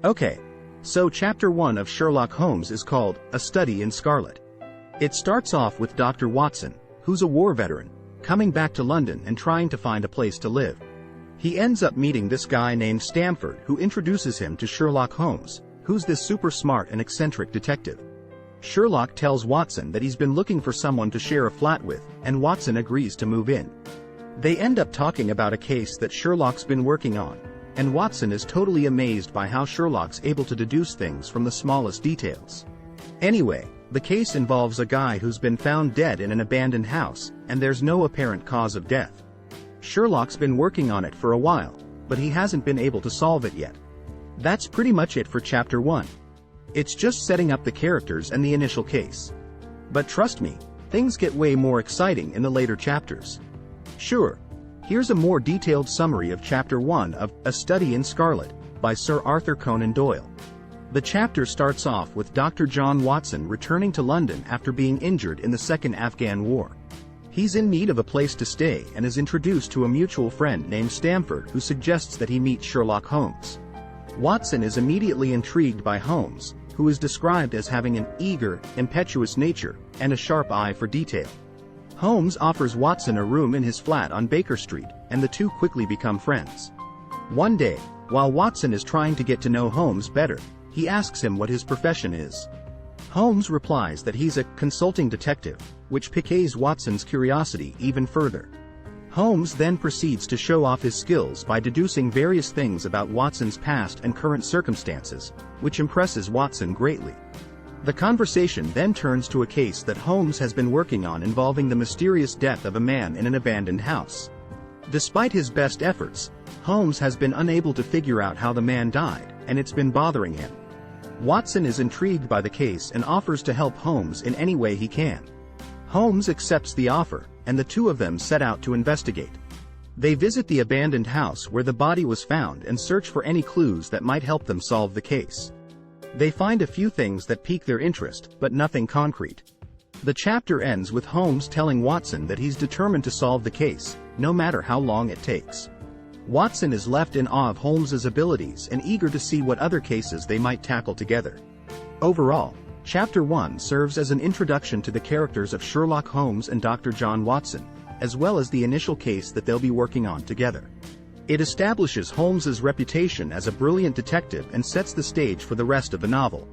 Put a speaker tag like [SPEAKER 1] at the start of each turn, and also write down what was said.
[SPEAKER 1] Okay, so Chapter 1 of Sherlock Holmes is called A Study in Scarlet. It starts off with Dr. Watson, who's a war veteran, coming back to London and trying to find a place to live. He ends up meeting this guy named Stamford, who introduces him to Sherlock Holmes, who's this super smart and eccentric detective. Sherlock tells Watson that he's been looking for someone to share a flat with, and Watson agrees to move in. They end up talking about a case that Sherlock's been working on, and Watson is totally amazed by how Sherlock's able to deduce things from the smallest details. Anyway, the case involves a guy who's been found dead in an abandoned house, and there's no apparent cause of death. Sherlock's been working on it for a while, but he hasn't been able to solve it yet. That's pretty much it for Chapter 1. It's just setting up the characters and the initial case. But trust me, things get way more exciting in the later chapters. Sure, here's a more detailed summary of Chapter 1 of A Study in Scarlet by Sir Arthur Conan Doyle. The chapter starts off with Dr. John Watson returning to London after being injured in the Second Afghan War. He's in need of a place to stay and is introduced to a mutual friend named Stamford, who suggests that he meet Sherlock Holmes. Watson is immediately intrigued by Holmes, who is described as having an eager, impetuous nature and a sharp eye for detail. Holmes offers Watson a room in his flat on Baker Street, and the two quickly become friends. One day, while Watson is trying to get to know Holmes better, he asks him what his profession is. Holmes replies that he's a consulting detective, which piques Watson's curiosity even further. Holmes then proceeds to show off his skills by deducing various things about Watson's past and current circumstances, which impresses Watson greatly. The conversation then turns to a case that Holmes has been working on involving the mysterious death of a man in an abandoned house. Despite his best efforts, Holmes has been unable to figure out how the man died, and it's been bothering him. Watson is intrigued by the case and offers to help Holmes in any way he can. Holmes accepts the offer, and the two of them set out to investigate. They visit the abandoned house where the body was found and search for any clues that might help them solve the case. They find a few things that pique their interest, but nothing concrete. The chapter ends with Holmes telling Watson that he's determined to solve the case, no matter how long it takes. Watson is left in awe of Holmes's abilities and eager to see what other cases they might tackle together. Overall, Chapter 1 serves as an introduction to the characters of Sherlock Holmes and Dr. John Watson, as well as the initial case that they'll be working on together. It establishes Holmes's reputation as a brilliant detective and sets the stage for the rest of the novel.